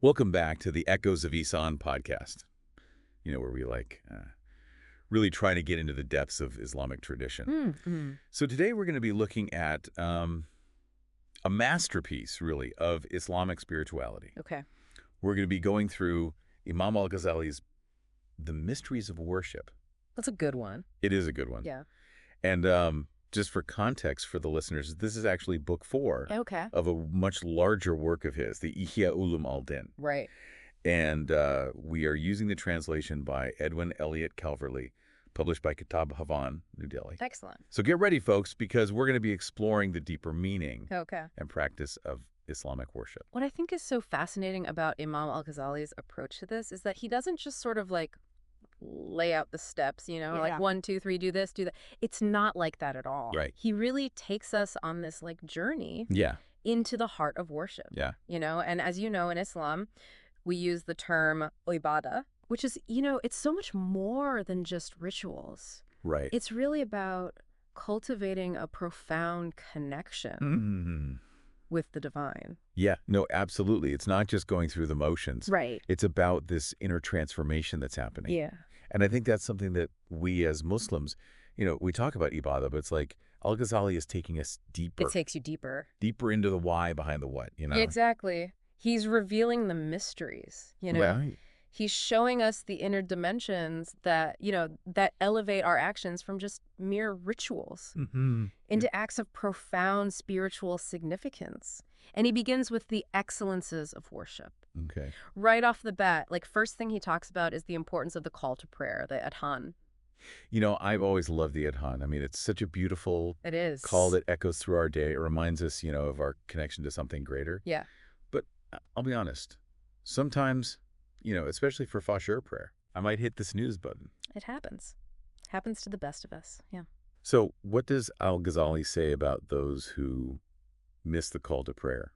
Welcome back to the Echoes of Ihsan podcast, where we really try to get into the depths of Islamic tradition. Mm-hmm. So today we're going to be looking at a masterpiece, really, of Islamic spirituality. Okay. We're going to be going through Imam al-Ghazali's The Mysteries of Worship. That's a good one. It is a good one. Yeah. And just for context for the listeners, this is actually book 4 Okay. of a much larger work of his, the Ihya Ulum al-Din. Right. And we are using the translation by Edwin Elliott Calverley, published by Kitab Havan, New Delhi. Excellent. So get ready, folks, because we're going to be exploring the deeper meaning Okay. and practice of Islamic worship. What I think is so fascinating about Imam al-Ghazali's approach to this is that he doesn't just sort of like lay out the steps, like 1, 2, 3, do this, do that. It's not like that at all. Right. He really takes us on this like journey Yeah. into the heart of worship. Yeah. And as you know, in Islam, we use the term ibadah, which is, it's so much more than just rituals. Right. It's really about cultivating a profound connection Mm-hmm. with the divine. Yeah. No, absolutely. It's not just going through the motions. Right. It's about this inner transformation that's happening. Yeah. And I think that's something that we as Muslims, we talk about ibadah, but it's like al-Ghazali is taking us deeper. It takes you deeper. Deeper into the why behind the what, Exactly. He's revealing the mysteries, Right. He's showing us the inner dimensions that, that elevate our actions from just mere rituals Mm-hmm. into acts of profound spiritual significance. And he begins with the excellences of worship. Okay. Right off the bat, like first thing he talks about is the importance of the call to prayer, the adhan. I've always loved the Adhan. I mean, it's such a beautiful It is. call that echoes through our day. It reminds us, of our connection to something greater. Yeah. But I'll be honest, sometimes, especially for Fajr prayer, I might hit the snooze button. It happens. Happens to the best of us. Yeah. So what does al-Ghazali say about those who miss the call to prayer?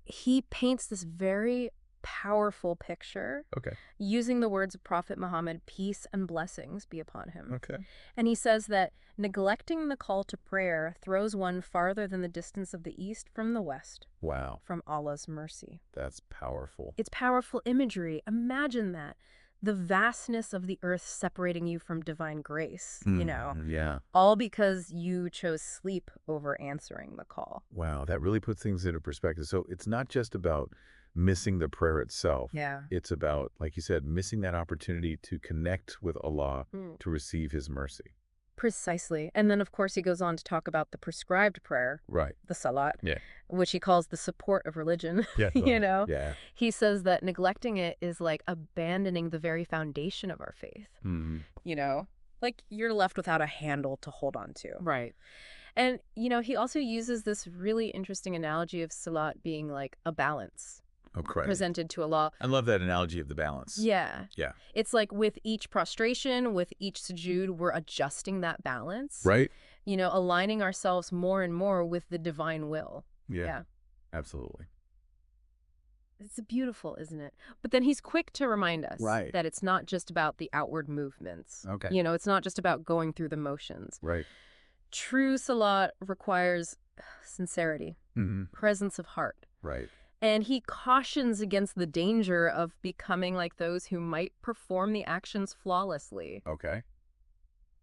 He paints this very powerful picture Okay. using the words of Prophet Muhammad, peace and blessings be upon him. Okay. And he says that neglecting the call to prayer throws one farther than the distance of the east from the west, Wow. from Allah's mercy. That's powerful. It's powerful imagery. Imagine that. The vastness of the earth separating you from divine grace, Yeah. all because you chose sleep over answering the call. Wow. That really puts things into perspective. So it's not just about missing the prayer itself. Yeah. It's about, like you said, missing that opportunity to connect with Allah, to receive his mercy. Precisely. And then, of course, he goes on to talk about the prescribed prayer, Right. the salat, Yeah. which he calls the support of religion. Yeah. Yeah. He says that neglecting it is like abandoning the very foundation of our faith. Mm-hmm. Like you're left without a handle to hold on to. Right. And, he also uses this really interesting analogy of salat being like a balance Oh, correct. presented to Allah. I love that analogy of the balance. Yeah. Yeah. It's like with each prostration, with each sujood, we're adjusting that balance. Right? Aligning ourselves more and more with the divine will. Yeah. Absolutely. It's beautiful, isn't it? But then he's quick to remind us Right. that it's not just about the outward movements. Okay. It's not just about going through the motions. Right. True salat requires sincerity, Mm-hmm. presence of heart. Right. And he cautions against the danger of becoming like those who might perform the actions flawlessly, Okay.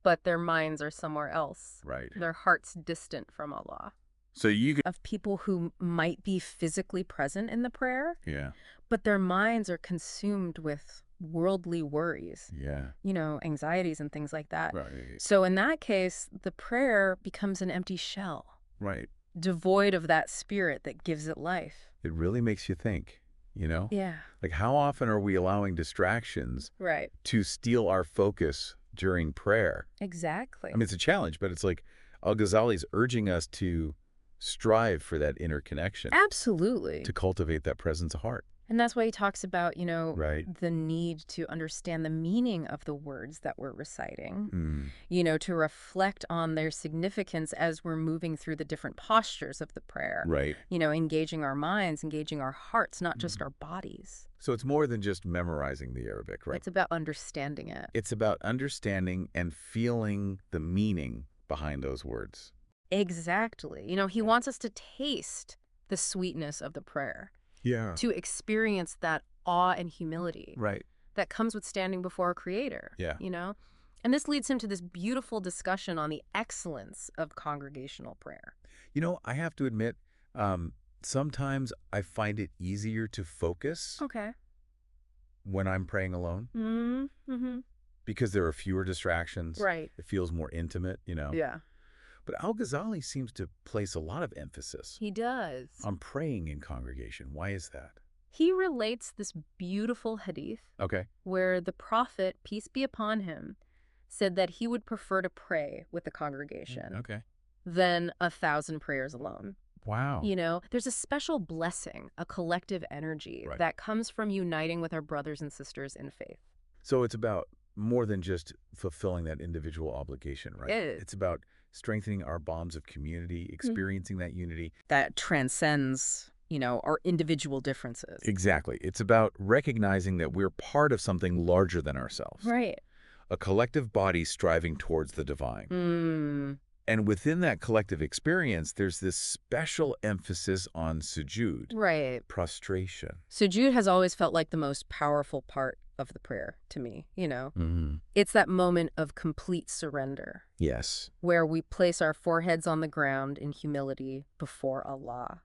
but their minds are somewhere else. Right. Their hearts distant from Allah. So you could. Of people who might be physically present in the prayer, Yeah. but their minds are consumed with worldly worries, Yeah. anxieties and things like that. Right. So in that case, the prayer becomes an empty shell, Right. devoid of that spirit that gives it life. It really makes you think, Yeah. Like how often are we allowing distractions Right. to steal our focus during prayer? Exactly. I mean, it's a challenge, but it's like al-Ghazali's urging us to strive for that inner connection, Absolutely. to cultivate that presence of heart. And that's why he talks about, Right. the need to understand the meaning of the words that we're reciting, Mm. to reflect on their significance as we're moving through the different postures of the prayer, Right. Engaging our minds, engaging our hearts, not just our bodies. So it's more than just memorizing the Arabic, right? It's about understanding it. It's about understanding and feeling the meaning behind those words. Exactly. He wants us to taste the sweetness of the prayer. Yeah. to experience that awe and humility Right. that comes with standing before a creator. Yeah. And this leads him to this beautiful discussion on the excellence of congregational prayer. I have to admit, sometimes I find it easier to focus Okay. when I'm praying alone Mm-hmm. because there are fewer distractions. Right. It feels more intimate. Yeah. But al-Ghazali seems to place a lot of emphasis He does. on praying in congregation. Why is that? He relates this beautiful hadith Okay. where the prophet, peace be upon him, said that he would prefer to pray with the congregation Okay. than 1,000 prayers alone. Wow. There's a special blessing, a collective energy Right. that comes from uniting with our brothers and sisters in faith. So it's about more than just fulfilling that individual obligation, right? It is. It's about strengthening our bonds of community, experiencing that unity. That transcends, our individual differences. Exactly. It's about recognizing that we're part of something larger than ourselves. Right. A collective body striving towards the divine. And within that collective experience, there's this special emphasis on sujud, Right. prostration. Sujud has always felt like the most powerful part of the prayer to me, Mm-hmm. It's that moment of complete surrender Yes. where we place our foreheads on the ground in humility before Allah.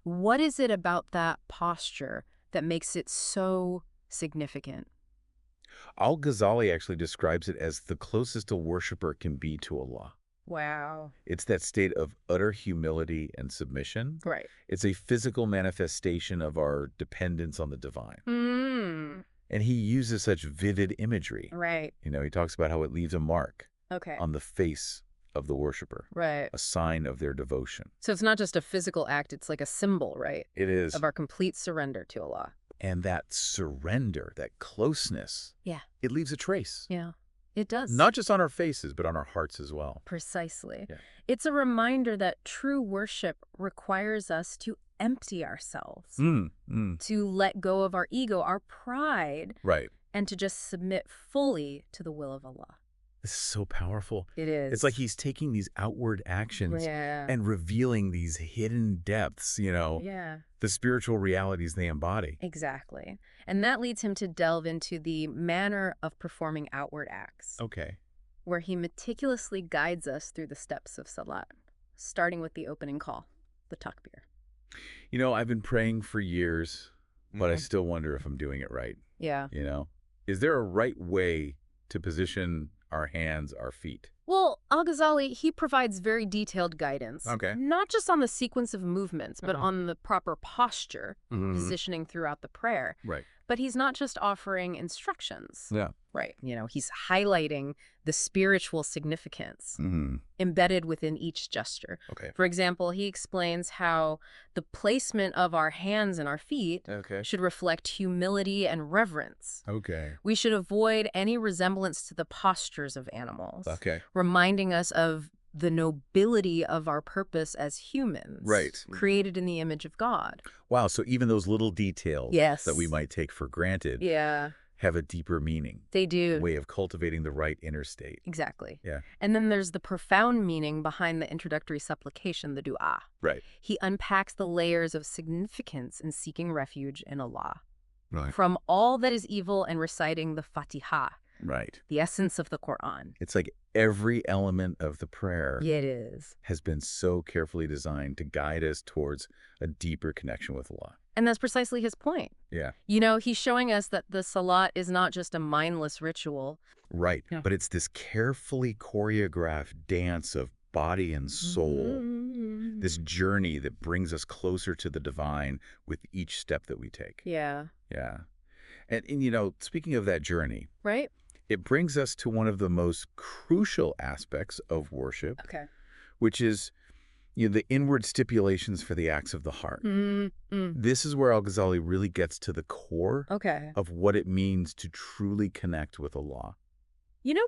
What is it about that posture that makes it so significant? Al-Ghazali actually describes it as the closest a worshiper can be to Allah. Wow. It's that state of utter humility and submission. Right. It's a physical manifestation of our dependence on the divine. And he uses such vivid imagery. Right. He talks about how it leaves a mark Okay. on the face of the worshiper, Right. a sign of their devotion. So it's not just a physical act, it's like a symbol, right? It is. Of our complete surrender to Allah. And that surrender, that closeness, Yeah. it leaves a trace. Yeah. It does. Not just on our faces, but on our hearts as well. Precisely. Yeah. It's a reminder that true worship requires us to empty ourselves, to let go of our ego, our pride, Right. and to just submit fully to the will of Allah. This is so powerful. It is. It's like he's taking these outward actions Yeah. and revealing these hidden depths, Yeah. the spiritual realities they embody. Exactly. And that leads him to delve into the manner of performing outward acts, Okay. where he meticulously guides us through the steps of salat, starting with the opening call, the takbir. I've been praying for years, but I still wonder if I'm doing it right. Yeah. Is there a right way to position our hands, our feet? Well, al-Ghazali, he provides very detailed guidance. Okay. Not just on the sequence of movements, but on the proper posture, positioning throughout the prayer. Right. But he's not just offering instructions. Yeah. Right. He's highlighting the spiritual significance embedded within each gesture. Okay. For example, he explains how the placement of our hands and our feet Okay. should reflect humility and reverence. Okay. We should avoid any resemblance to the postures of animals. Okay. Reminding us of the nobility of our purpose as humans. Right. Created in the image of God. Wow. So even those little details Yes. that we might take for granted Yeah. have a deeper meaning, They do. way of cultivating the right inner state. Exactly. Yeah. And then there's the profound meaning behind the introductory supplication, the dua. Right. He unpacks the layers of significance in seeking refuge in Allah. Right. From all that is evil and reciting the Fatiha, Right. the essence of the Quran. It's like every element of the prayer It is. has been so carefully designed to guide us towards a deeper connection with Allah. And that's precisely his point. Yeah. He's showing us that the salat is not just a mindless ritual. Right. Yeah. But it's this carefully choreographed dance of body and soul, this journey that brings us closer to the divine with each step that we take. Yeah. Yeah. And speaking of that journey, Right? it brings us to one of the most crucial aspects of worship, Okay. which is the inward stipulations for the acts of the heart. This is where al-Ghazali really gets to the core Okay. of what it means to truly connect with Allah.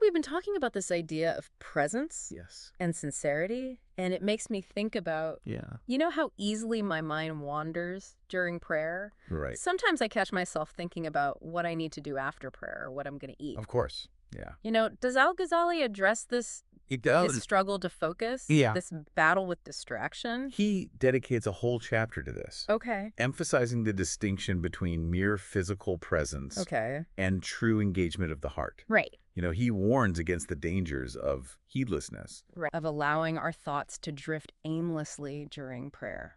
We've been talking about this idea of presence Yes. and sincerity, and it makes me think about, Yeah. how easily my mind wanders during prayer? Right. Sometimes I catch myself thinking about what I need to do after prayer or what I'm going to eat. Of course. Yeah. Does al-Ghazali address this It His does. struggle to focus, Yeah. this battle with distraction. He dedicates a whole chapter to this, Okay. emphasizing the distinction between mere physical presence Okay. and true engagement of the heart. Right. He warns against the dangers of heedlessness. Right. Of allowing our thoughts to drift aimlessly during prayer.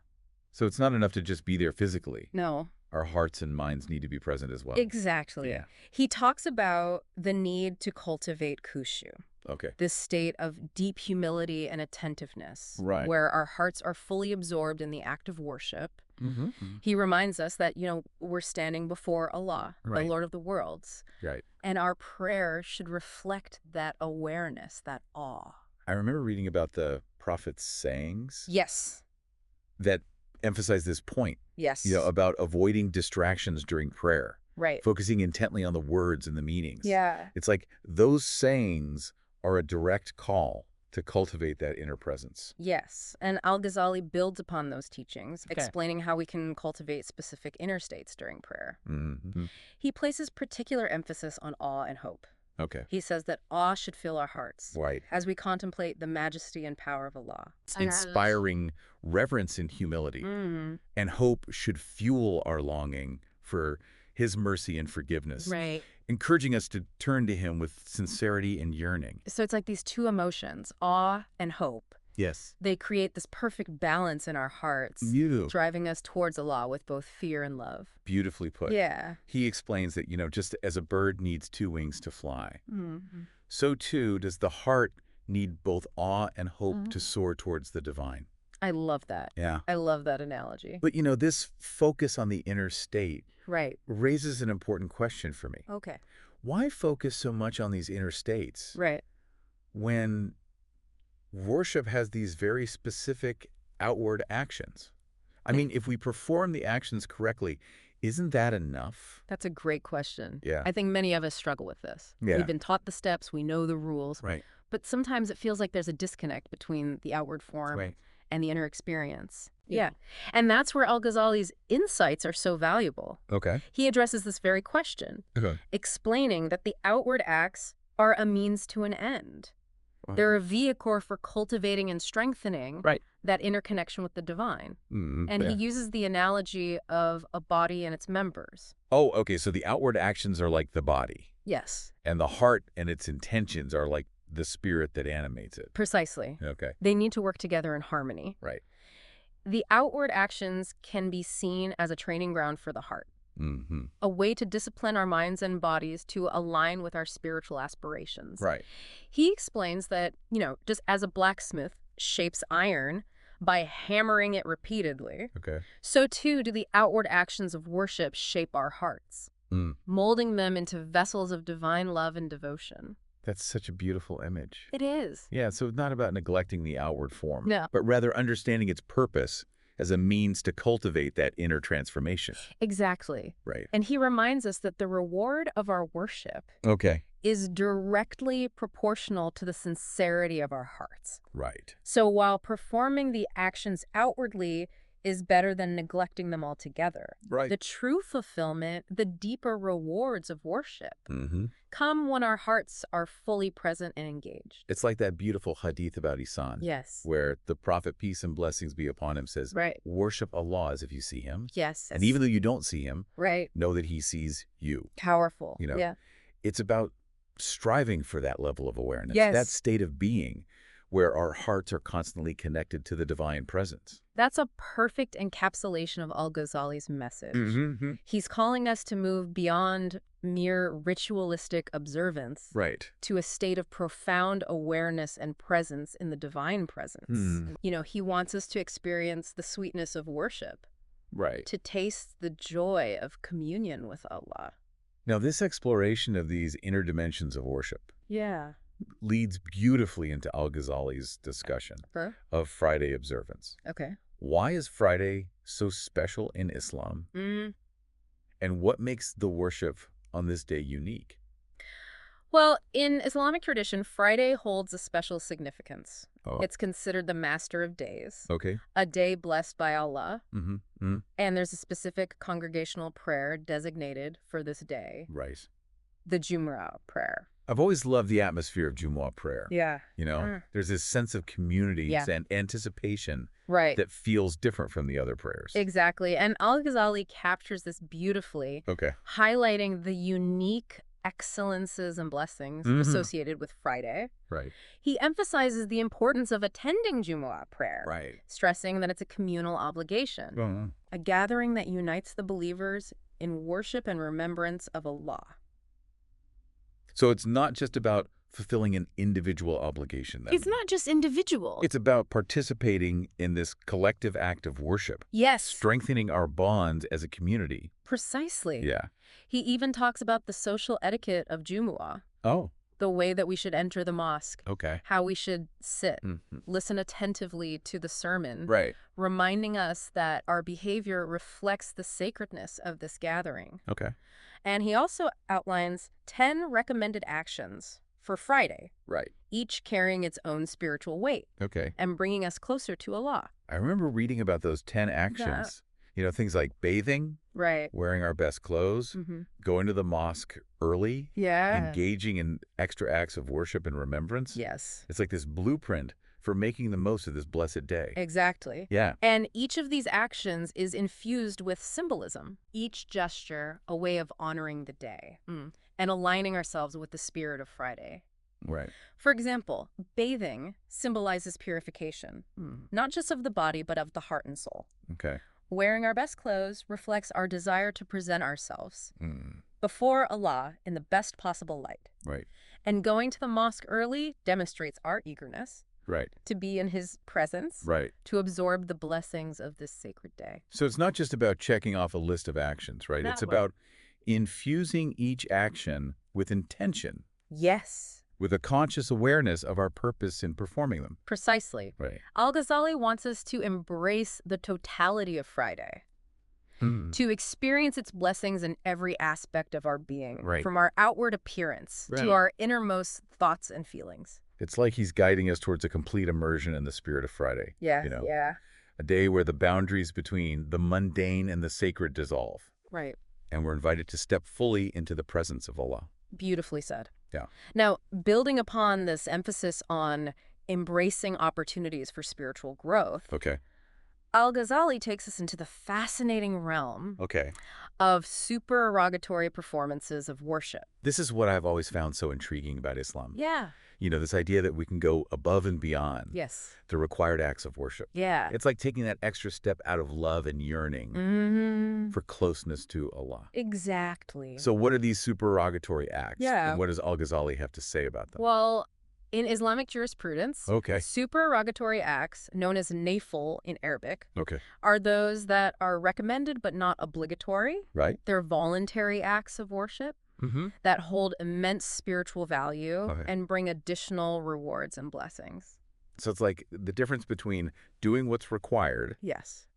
So it's not enough to just be there physically. No. Our hearts and minds need to be present as well. Exactly. Yeah. He talks about the need to cultivate kushu, Okay. this state of deep humility and attentiveness, Right. where our hearts are fully absorbed in the act of worship. Mm-hmm. He reminds us that, we're standing before Allah, Right. the Lord of the worlds, Right. and our prayer should reflect that awareness, that awe. I remember reading about the prophet's sayings Yes. that emphasize this point, Yes. about avoiding distractions during prayer, Right. focusing intently on the words and the meanings. Yeah. It's like those sayings are a direct call to cultivate that inner presence. Yes, and al-Ghazali builds upon those teachings, Okay. explaining how we can cultivate specific inner states during prayer. Mm-hmm. He places particular emphasis on awe and hope. Okay. He says that awe should fill our hearts Right. as we contemplate the majesty and power of Allah. Inspiring reverence and humility. Mm. And hope should fuel our longing for his mercy and forgiveness, Right. encouraging us to turn to him with sincerity and yearning. So it's like these two emotions, awe and hope. Yes. They create this perfect balance in our hearts, You. driving us towards Allah with both fear and love. Beautifully put. Yeah. He explains that, just as a bird needs two wings to fly, Mm-hmm. so too does the heart need both awe and hope to soar towards the divine. I love that. Yeah. I love that analogy. But, this focus on the inner state Right. raises an important question for me. Okay. Why focus so much on these inner states Right. when worship has these very specific outward actions? I mean, if we perform the actions correctly, isn't that enough? That's a great question. Yeah. I think many of us struggle with this. Yeah. We've been taught the steps, we know the rules, Right. but sometimes it feels like there's a disconnect between the outward form Right. and the inner experience. Yeah. And that's where al-Ghazali's insights are so valuable. Okay. He addresses this very question, Okay. explaining that the outward acts are a means to an end. They're a vehicle for cultivating and strengthening that interconnection with the divine. And he uses the analogy of a body and its members. Oh, okay. So the outward actions are like the body, Yes, and the heart and its intentions are like the spirit that animates it. precisely. Okay. They need to work together in harmony. Right. The outward actions can be seen as a training ground for the heart, Mm-hmm. a way to discipline our minds and bodies to align with our spiritual aspirations. Right. He explains that, just as a blacksmith shapes iron by hammering it repeatedly, Okay. so too do the outward actions of worship shape our hearts, molding them into vessels of divine love and devotion. That's such a beautiful image. It is. Yeah, so it's not about neglecting the outward form, No. but rather understanding its purpose as a means to cultivate that inner transformation. Exactly. Right. And he reminds us that the reward of our worship Okay. is directly proportional to the sincerity of our hearts. Right. So while performing the actions outwardly is better than neglecting them altogether, Right. the true fulfillment, the deeper rewards of worship, Mm-hmm. come when our hearts are fully present and engaged. It's like that beautiful hadith about Ihsan, Yes. where the prophet, peace and blessings be upon him, says, Right. worship Allah as if you see him. Yes. And even though you don't see him, Right. know that he sees you. Powerful. You know, Yeah. It's about striving for that level of awareness, Yes. that state of being where our hearts are constantly connected to the divine presence. That's a perfect encapsulation of al-Ghazali's message. Mm-hmm. He's calling us to move beyond mere ritualistic observance Right. to a state of profound awareness and presence in the divine presence. He wants us to experience the sweetness of worship, Right. to taste the joy of communion with Allah. Now, this exploration of these inner dimensions of worship Yeah. leads beautifully into al-Ghazali's discussion Huh? of Friday observance. Okay. Why is Friday so special in Islam, and what makes the worship on this day unique? Well, in Islamic tradition, Friday holds a special significance. Oh. It's considered the master of days, Okay. a day blessed by Allah, Mm-hmm. and there's a specific congregational prayer designated for this day, Right. the Jumu'ah prayer. I've always loved the atmosphere of Jumu'ah prayer. Yeah. There's this sense of community Yeah. and anticipation Right. that feels different from the other prayers. Exactly. And al-Ghazali captures this beautifully, Okay. highlighting the unique excellences and blessings associated with Friday. Right. He emphasizes the importance of attending Jumu'ah prayer, Right. stressing that it's a communal obligation, a gathering that unites the believers in worship and remembrance of Allah. So it's not just about fulfilling an individual obligation, then. It's not just individual. It's about participating in this collective act of worship. Yes. Strengthening our bonds as a community. Precisely. Yeah. He even talks about the social etiquette of Jumu'ah. Oh. The way that we should enter the mosque. Okay. How we should sit, listen attentively to the sermon. Right. Reminding us that our behavior reflects the sacredness of this gathering. Okay. And he also outlines 10 recommended actions for Friday. Right. Each carrying its own spiritual weight. Okay. And bringing us closer to Allah. I remember reading about those 10 actions. Things like bathing. Right. Wearing our best clothes. Going to the mosque early. Yeah. Engaging in extra acts of worship and remembrance. Yes. It's like this blueprint for making the most of this blessed day. Exactly. Yeah. And each of these actions is infused with symbolism. Each gesture a way of honoring the day and aligning ourselves with the spirit of Friday. Right. For example, bathing symbolizes purification, not just of the body, but of the heart and soul. Okay. Wearing our best clothes reflects our desire to present ourselves before Allah in the best possible light. Right. And going to the mosque early demonstrates our eagerness to be in his presence, to absorb the blessings of this sacred day. So it's not just about checking off a list of actions, right? It's about infusing each action with intention. Yes. With a conscious awareness of our purpose in performing them. Precisely. Right. Al-Ghazali wants us to embrace the totality of Friday, to experience its blessings in every aspect of our being, from our outward appearance to our innermost thoughts and feelings. It's like he's guiding us towards a complete immersion in the spirit of Friday. Yeah, A day where the boundaries between the mundane and the sacred dissolve. Right. And we're invited to step fully into the presence of Allah. Beautifully said. Yeah. Now, building upon this emphasis on embracing opportunities for spiritual growth, al-Ghazali takes us into the fascinating realm of supererogatory performances of worship. This is what I've always found so intriguing about Islam. Yeah. This idea that we can go above and beyond the required acts of worship. Yeah. It's like taking that extra step out of love and yearning for closeness to Allah. Exactly. So what are these supererogatory acts? Yeah. And what does al-Ghazali have to say about them? Well, in Islamic jurisprudence, supererogatory acts, known as nafil in Arabic, are those that are recommended but not obligatory. Right. They're voluntary acts of worship that hold immense spiritual value and bring additional rewards and blessings. So it's like the difference between doing what's required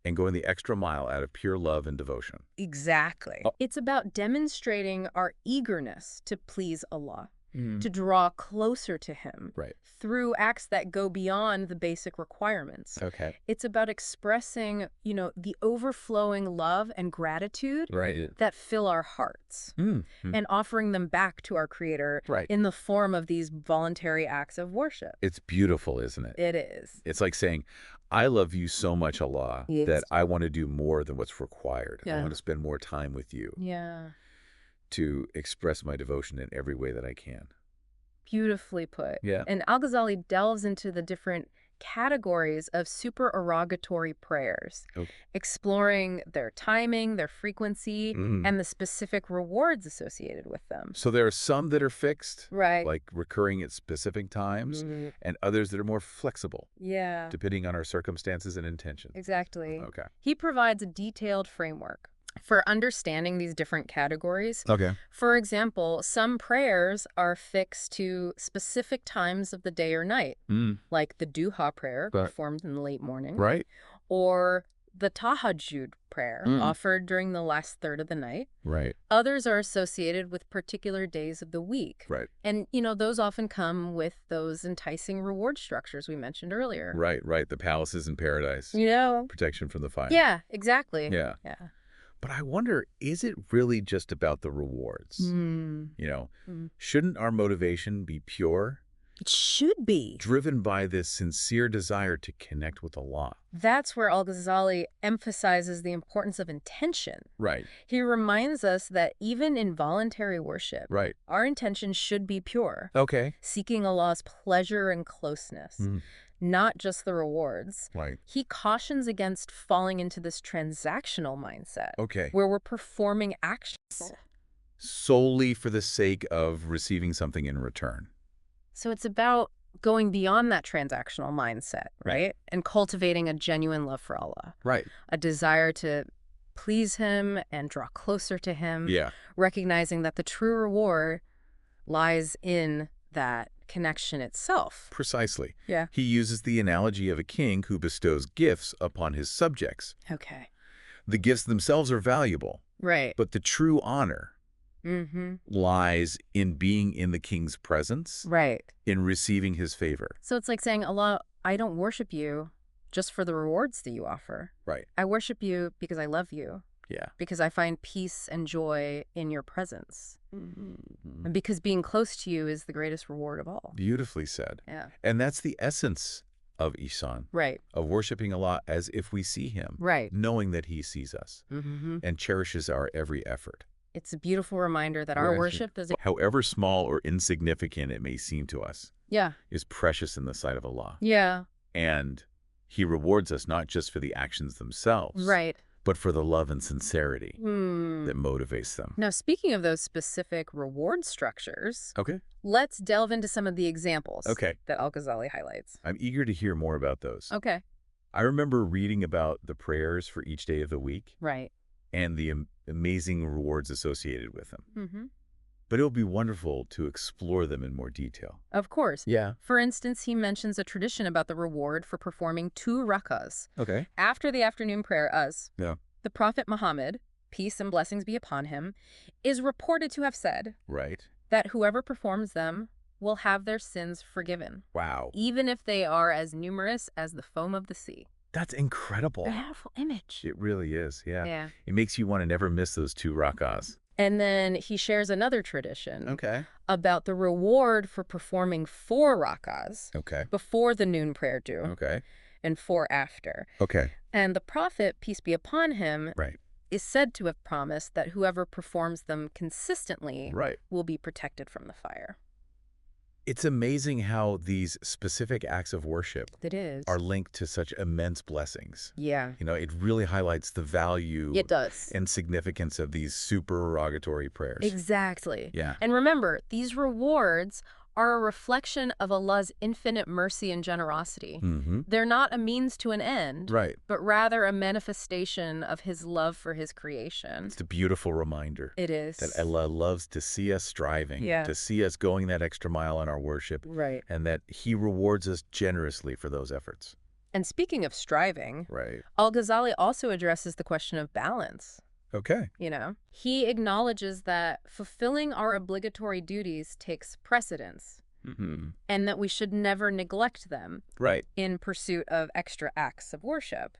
and going the extra mile out of pure love and devotion. Exactly. It's about demonstrating our eagerness to please Allah. To draw closer to him through acts that go beyond the basic requirements. It's about expressing, the overflowing love and gratitude that fill our hearts and offering them back to our Creator in the form of these voluntary acts of worship. It's beautiful, isn't it? It is. It's like saying, I love you so much, Allah, that I want to do more than what's required. I want to spend more time with you. Yeah. To express my devotion in every way that I can. Beautifully put. Yeah. And al-Ghazali delves into the different categories of supererogatory prayers, exploring their timing, their frequency, and the specific rewards associated with them. So there are some that are fixed, right, like recurring at specific times, and others that are more flexible, depending on our circumstances and intentions. Exactly. He provides a detailed framework for understanding these different categories. For example, some prayers are fixed to specific times of the day or night, like the duha prayer performed in the late morning, or the tahajjud prayer offered during the last third of the night. Others are associated with particular days of the week. And, those often come with those enticing reward structures we mentioned earlier. Right. The palaces in paradise. Protection from the fire. Yeah, exactly. Yeah. But I wonder, is it really just about the rewards? Mm. You know, Mm. shouldn't our motivation be pure? It should be. Driven by this sincere desire to connect with Allah. That's where al-Ghazali emphasizes the importance of intention. Right. He reminds us that even in voluntary worship, Right. our intention should be pure, Okay. seeking Allah's pleasure and closeness, not just the rewards. Right. He cautions against falling into this transactional mindset, Okay. where we're performing actions. Solely for the sake of receiving something in return. So it's about going beyond that transactional mindset, right? And cultivating a genuine love for Allah. Right. A desire to please Him and draw closer to Him. Yeah. Recognizing that the true reward lies in that connection itself. Precisely. Yeah. He uses the analogy of a king who bestows gifts upon his subjects. Okay. The gifts themselves are valuable. Right. But the true honor lies in being in the king's presence. Right. In receiving his favor. So it's like saying, Allah, I don't worship you just for the rewards that you offer. Right. I worship you because I love you. Yeah. Because I find peace and joy in your presence. And because being close to you is the greatest reward of all. Beautifully said. Yeah. And that's the essence of Ihsan. Right. Of worshiping Allah as if we see Him. Right. Knowing that He sees us. And cherishes our every effort. It's a beautiful reminder that our worship is... However small or insignificant it may seem to us. Yeah. Is precious in the sight of Allah. Yeah. And He rewards us not just for the actions themselves. Right. But for the love and sincerity that motivates them. Now, speaking of those specific reward structures, okay, let's delve into some of the examples that al-Ghazali highlights. I'm eager to hear more about those. Okay. I remember reading about the prayers for each day of the week. Right. And the amazing rewards associated with them. But it'll be wonderful to explore them in more detail. Of course. Yeah. For instance, he mentions a tradition about the reward for performing 2 rakahs. Okay. After the afternoon prayer, Yeah. The Prophet Muhammad, peace and blessings be upon him, is reported to have said that whoever performs them will have their sins forgiven. Wow. Even if they are as numerous as the foam of the sea. That's incredible. A powerful image. It really is, yeah. Yeah. It makes you want to never miss those 2 rakahs. And then he shares another tradition Okay. about the reward for performing 4 rakahs before the noon prayer due Okay. and 4 after. Okay. And the Prophet, peace be upon him, is said to have promised that whoever performs them consistently will be protected from the fire. It's amazing how these specific acts of worship are linked to such immense blessings. Yeah. You know, it really highlights the value and significance of these supererogatory prayers. Exactly. Yeah. And remember, these rewards are a reflection of Allah's infinite mercy and generosity. They're not a means to an end, but rather a manifestation of His love for His creation. It's a beautiful reminder. It is. That Allah loves to see us striving, to see us going that extra mile in our worship, and that He rewards us generously for those efforts. And speaking of striving, al-Ghazali also addresses the question of balance. Okay. You know, he acknowledges that fulfilling our obligatory duties takes precedence and that we should never neglect them in pursuit of extra acts of worship.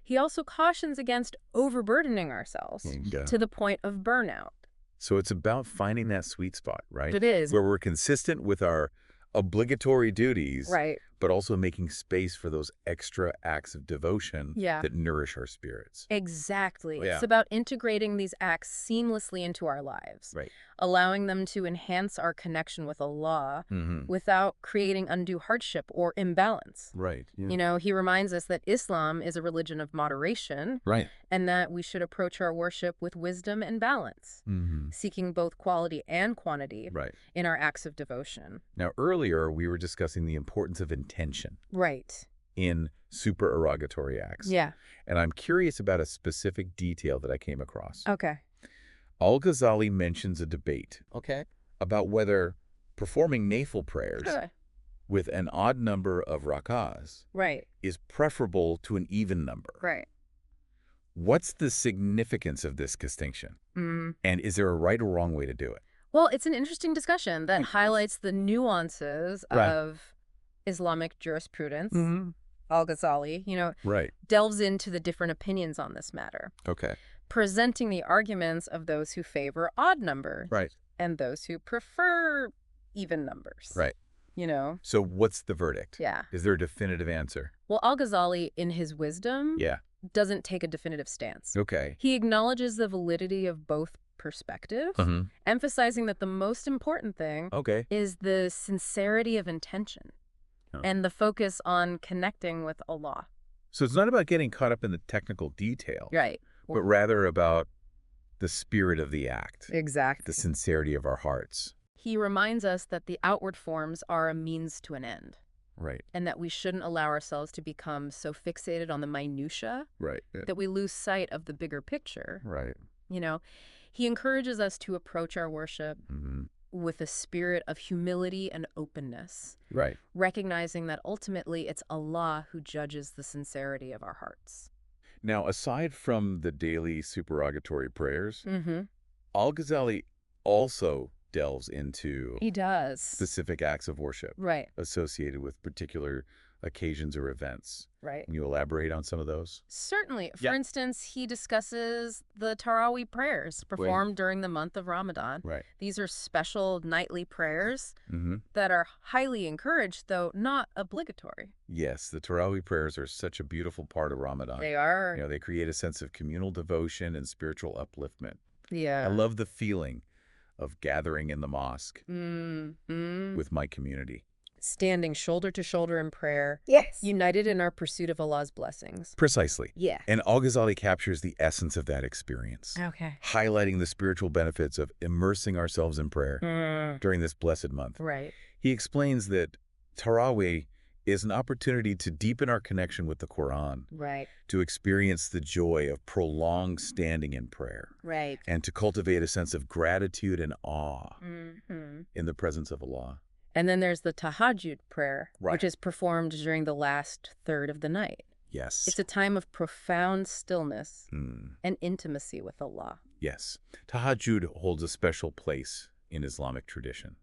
He also cautions against overburdening ourselves to the point of burnout. So it's about finding that sweet spot, right? It is. Where we're consistent with our obligatory duties, but also making space for those extra acts of devotion that nourish our spirits. Exactly. It's about integrating these acts seamlessly into our lives, allowing them to enhance our connection with Allah without creating undue hardship or imbalance. You know, he reminds us that Islam is a religion of moderation, and that we should approach our worship with wisdom and balance, seeking both quality and quantity in our acts of devotion. Now, earlier we were discussing the importance of intention in supererogatory acts. And I'm curious about a specific detail that I came across. Al-Ghazali mentions a debate about whether performing nafil prayers with an odd number of rakahs is preferable to an even number. What's the significance of this distinction? And is there a right or wrong way to do it? Well, it's an interesting discussion that highlights the nuances of Islamic jurisprudence. Al-Ghazali, you know, delves into the different opinions on this matter. presenting the arguments of those who favor odd numbers. Right. And those who prefer even numbers. Right. You know? So what's the verdict? Yeah. Is there a definitive answer? Well, al-Ghazali, in his wisdom, doesn't take a definitive stance. Okay. He acknowledges the validity of both perspectives, emphasizing that the most important thing is the sincerity of intention and the focus on connecting with Allah. So it's not about getting caught up in the technical detail. Right. But rather about the spirit of the act. Exactly. The sincerity of our hearts. He reminds us that the outward forms are a means to an end. Right. And that we shouldn't allow ourselves to become so fixated on the minutia that we lose sight of the bigger picture. Right. You know, he encourages us to approach our worship with a spirit of humility and openness. Right. Recognizing that ultimately it's Allah who judges the sincerity of our hearts. Now, aside from the daily supererogatory prayers, al-Ghazali also delves into specific acts of worship associated with particular occasions or events. Right. Can you elaborate on some of those? Certainly. For instance, he discusses the Tarawih prayers performed during the month of Ramadan. Right. These are special nightly prayers that are highly encouraged, though not obligatory. Yes, the Tarawih prayers are such a beautiful part of Ramadan. They are. You know, they create a sense of communal devotion and spiritual upliftment. Yeah. I love the feeling of gathering in the mosque with my community. Standing shoulder to shoulder in prayer. Yes. United in our pursuit of Allah's blessings. Precisely. Yeah. And al-Ghazali captures the essence of that experience. Okay. Highlighting the spiritual benefits of immersing ourselves in prayer during this blessed month. Right. He explains that Tarawih is an opportunity to deepen our connection with the Quran. Right. To experience the joy of prolonged standing in prayer. Right. And to cultivate a sense of gratitude and awe in the presence of Allah. And then there's the tahajjud prayer, which is performed during the last third of the night. Yes. It's a time of profound stillness and intimacy with Allah. Yes. Tahajjud holds a special place in Islamic tradition.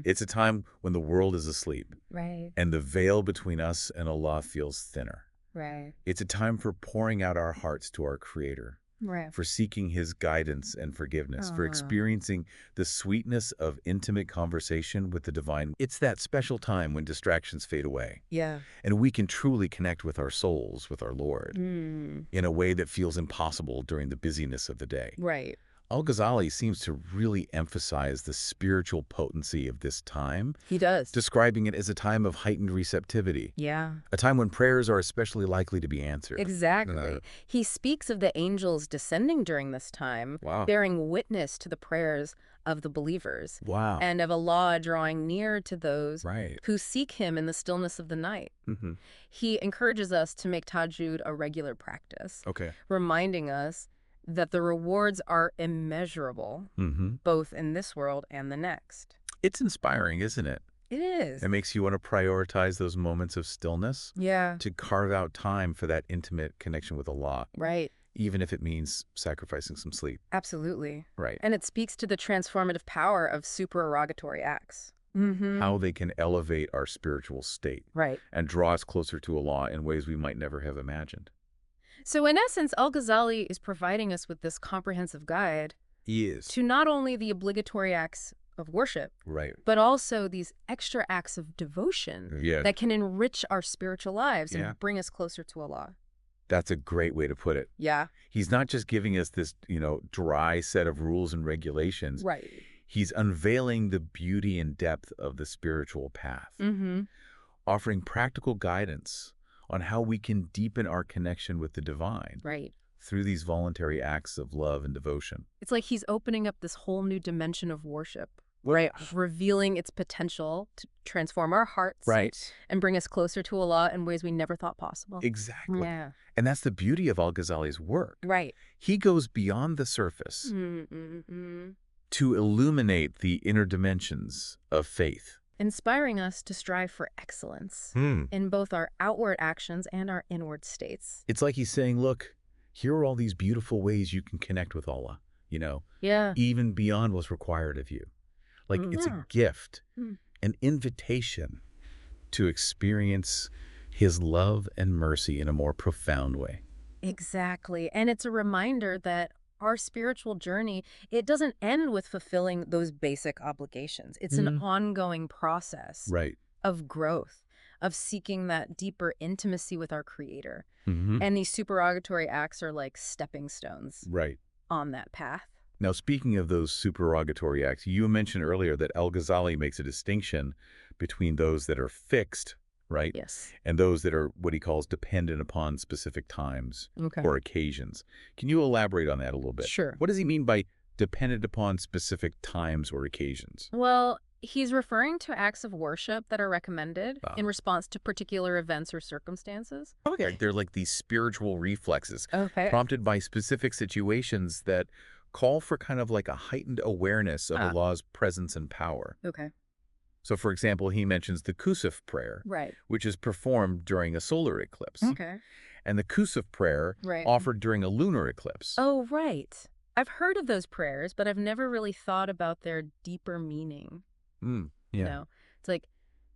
It's a time when the world is asleep. Right. And the veil between us and Allah feels thinner. Right. It's a time for pouring out our hearts to our Creator. Right. For seeking His guidance and forgiveness, for experiencing the sweetness of intimate conversation with the divine. It's that special time when distractions fade away. Yeah. And we can truly connect with our souls, with our Lord, in a way that feels impossible during the busyness of the day. Right. Al-Ghazali seems to really emphasize the spiritual potency of this time. He does. Describing it as a time of heightened receptivity. Yeah. A time when prayers are especially likely to be answered. Exactly. He speaks of the angels descending during this time, bearing witness to the prayers of the believers. Wow. And of Allah drawing near to those who seek Him in the stillness of the night. He encourages us to make tahajjud a regular practice, reminding us that the rewards are immeasurable, both in this world and the next. It's inspiring, isn't it? It is. It makes you want to prioritize those moments of stillness. Yeah. To carve out time for that intimate connection with Allah. Right. Even if it means sacrificing some sleep. Absolutely. Right. And it speaks to the transformative power of supererogatory acts. How they can elevate our spiritual state. Right. And draw us closer to Allah in ways we might never have imagined. So in essence, al-Ghazali is providing us with this comprehensive guide to not only the obligatory acts of worship, but also these extra acts of devotion that can enrich our spiritual lives and bring us closer to Allah. That's a great way to put it. Yeah. He's not just giving us this, dry set of rules and regulations. Right. He's unveiling the beauty and depth of the spiritual path, offering practical guidance on how we can deepen our connection with the divine through these voluntary acts of love and devotion. It's like he's opening up this whole new dimension of worship, revealing its potential to transform our hearts and bring us closer to Allah in ways we never thought possible. Exactly. Yeah. And that's the beauty of al-Ghazali's work. Right. He goes beyond the surface to illuminate the inner dimensions of faith. Inspiring us to strive for excellence in both our outward actions and our inward states. It's like he's saying, look, here are all these beautiful ways you can connect with Allah, even beyond what's required of you. Like it's a gift, an invitation to experience His love and mercy in a more profound way. Exactly. And it's a reminder that our spiritual journey, it doesn't end with fulfilling those basic obligations. It's an ongoing process of growth, of seeking that deeper intimacy with our Creator. And these supererogatory acts are like stepping stones on that path. Now, speaking of those supererogatory acts, you mentioned earlier that al-Ghazali makes a distinction between those that are fixed, right? Yes. And those that are what he calls dependent upon specific times or occasions. Can you elaborate on that a little bit? Sure. What does he mean by dependent upon specific times or occasions? Well, he's referring to acts of worship that are recommended in response to particular events or circumstances. Okay. They're like these spiritual reflexes prompted by specific situations that call for kind of like a heightened awareness of Allah's presence and power. Okay. So, for example, he mentions the Kusuf prayer, which is performed during a solar eclipse. Okay. And the Kusuf prayer offered during a lunar eclipse. Oh, right. I've heard of those prayers, but I've never really thought about their deeper meaning. Yeah. You know, it's like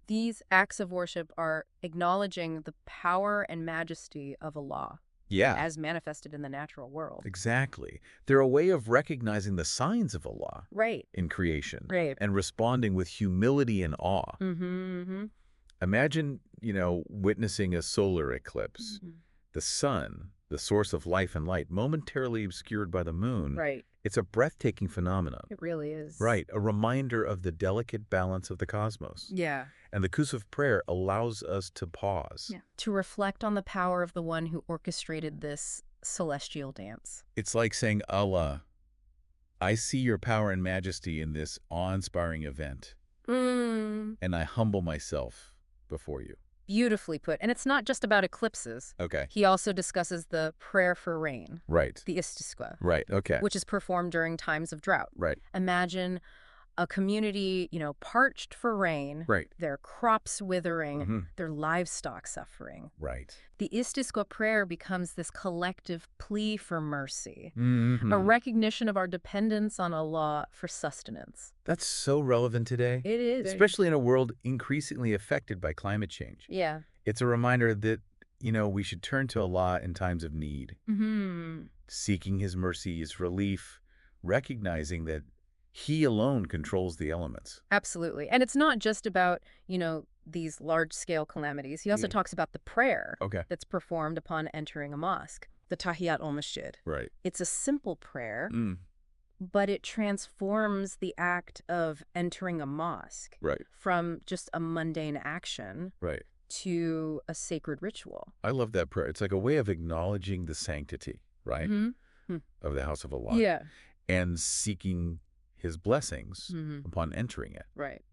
these acts of worship are acknowledging the power and majesty of Allah. Yeah. As manifested in the natural world. Exactly. They're a way of recognizing the signs of Allah in creation and responding with humility and awe. Imagine, witnessing a solar eclipse. The sun, the source of life and light, momentarily obscured by the moon. It's a breathtaking phenomenon. It really is. Right. A reminder of the delicate balance of the cosmos. Yeah. And the Kusuf prayer allows us to pause. Yeah. To reflect on the power of the one who orchestrated this celestial dance. It's like saying, Allah, I see your power and majesty in this awe-inspiring event. And I humble myself before you. Beautifully put. And it's not just about eclipses. Okay. He also discusses the prayer for rain. Right. The istisqa. Right. Okay. Which is performed during times of drought. Right. Imagine a community, parched for rain. Right. Their crops withering, their livestock suffering. Right. The istisqa prayer becomes this collective plea for mercy, a recognition of our dependence on Allah for sustenance. That's so relevant today. It is. Especially in a world increasingly affected by climate change. Yeah. It's a reminder that, we should turn to Allah in times of need. Seeking His mercy, His relief, recognizing that He alone controls the elements. Absolutely. And it's not just about, these large-scale calamities. He also talks about the prayer that's performed upon entering a mosque, the Tahiyat al-Masjid. Right. It's a simple prayer, but it transforms the act of entering a mosque from just a mundane action to a sacred ritual. I love that prayer. It's like a way of acknowledging the sanctity, of the house of Allah. Yeah. And seeking His blessings upon entering it. Right.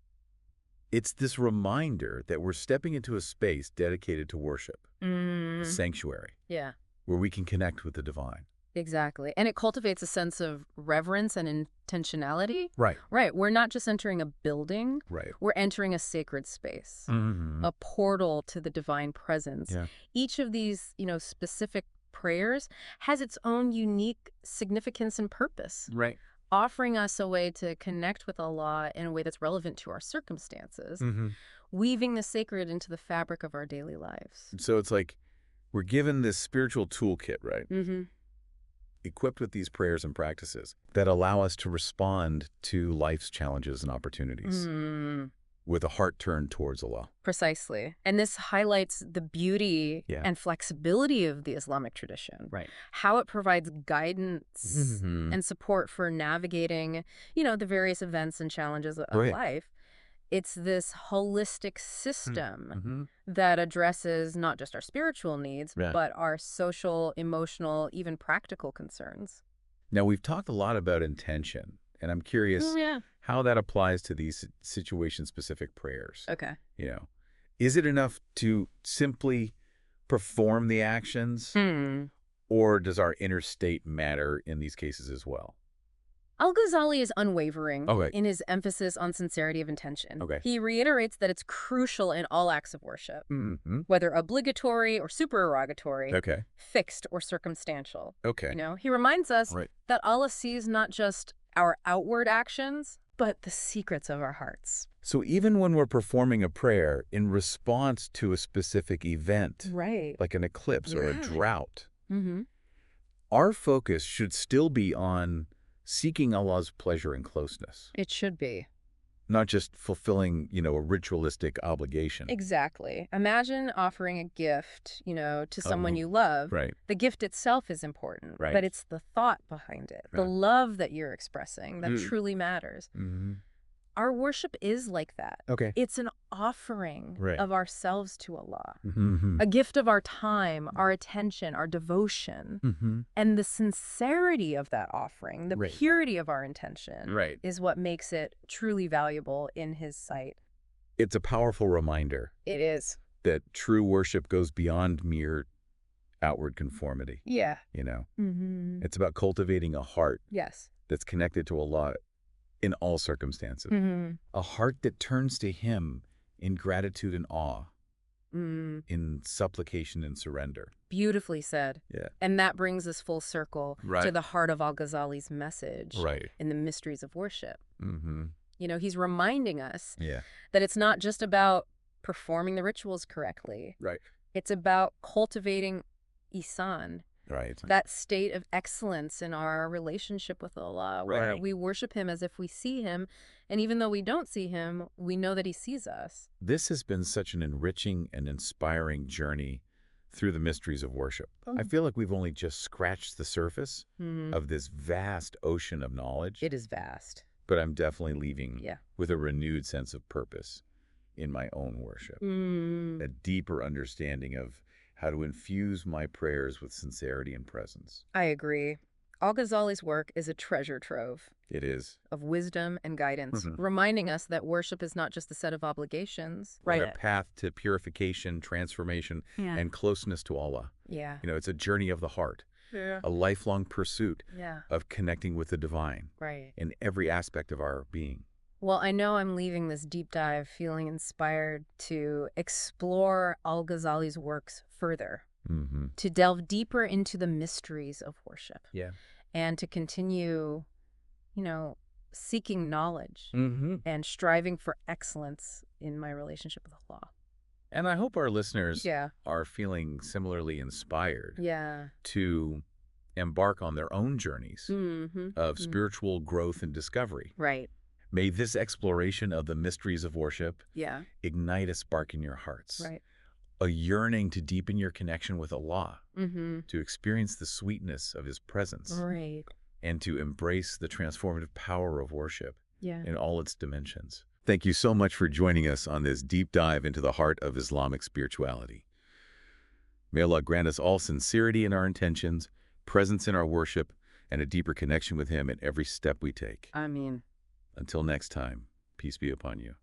It's this reminder that we're stepping into a space dedicated to worship, a sanctuary, where we can connect with the divine. Exactly. And it cultivates a sense of reverence and intentionality. Right. Right. We're not just entering a building. Right. We're entering a sacred space, a portal to the divine presence. Yeah. Each of these, specific prayers has its own unique significance and purpose. Right. Offering us a way to connect with Allah in a way that's relevant to our circumstances, weaving the sacred into the fabric of our daily lives. So it's like we're given this spiritual toolkit, right? Equipped with these prayers and practices that allow us to respond to life's challenges and opportunities with a heart turned towards Allah. Precisely. And this highlights the beauty and flexibility of the Islamic tradition. Right. How it provides guidance and support for navigating, the various events and challenges of life. It's this holistic system that addresses not just our spiritual needs, but our social, emotional, even practical concerns. Now, we've talked a lot about intention, and I'm curious how that applies to these situation-specific prayers. Okay. Is it enough to simply perform the actions, or does our inner state matter in these cases as well? Al-Ghazali is unwavering in his emphasis on sincerity of intention. He reiterates that it's crucial in all acts of worship, whether obligatory or supererogatory, fixed or circumstantial. He reminds us that Allah sees not just our outward actions, but the secrets of our hearts. So even when we're performing a prayer in response to a specific event, like an eclipse or a drought, our focus should still be on seeking Allah's pleasure and closeness. It should be. Not just fulfilling, a ritualistic obligation. Exactly. Imagine offering a gift, to someone you love. Right. The gift itself is important, right. but it's the thought behind it, the love that you're expressing that truly matters. Mm-hmm. Our worship is like that. Okay. It's an offering of ourselves to Allah, mm-hmm. a gift of our time, our attention, our devotion. Mm-hmm. And the sincerity of that offering, the purity of our intention, is what makes it truly valuable in His sight. It's a powerful reminder. It is. That true worship goes beyond mere outward conformity. Yeah. Mm-hmm. It's about cultivating a heart that's connected to Allah in all circumstances. Mm-hmm. A heart that turns to Him in gratitude and awe, in supplication and surrender. Beautifully said. Yeah. And that brings us full circle to the heart of al-Ghazali's message in the mysteries of worship. Mm-hmm. He's reminding us that it's not just about performing the rituals correctly. Right. It's about cultivating Ihsan. Right. That state of excellence in our relationship with Allah, where we worship Him as if we see Him, and even though we don't see Him, we know that He sees us. This has been such an enriching and inspiring journey through the mysteries of worship. I feel like we've only just scratched the surface of this vast ocean of knowledge. It is vast. But I'm definitely leaving with a renewed sense of purpose in my own worship, a deeper understanding of how to infuse my prayers with sincerity and presence. I agree. Al-Ghazali's work is a treasure trove. It is. Of wisdom and guidance, reminding us that worship is not just a set of obligations. But a path to purification, transformation, and closeness to Allah. Yeah. It's a journey of the heart. Yeah. A lifelong pursuit of connecting with the divine in every aspect of our being. Well, I know I'm leaving this deep dive feeling inspired to explore al-Ghazali's works further, to delve deeper into the mysteries of worship, and to continue, seeking knowledge and striving for excellence in my relationship with Allah. And I hope our listeners are feeling similarly inspired to embark on their own journeys of spiritual growth and discovery. Right. May this exploration of the mysteries of worship ignite a spark in your hearts. Right. A yearning to deepen your connection with Allah, to experience the sweetness of His presence, and to embrace the transformative power of worship in all its dimensions. Thank you so much for joining us on this deep dive into the heart of Islamic spirituality. May Allah grant us all sincerity in our intentions, presence in our worship, and a deeper connection with Him in every step we take. Ameen. Until next time, peace be upon you.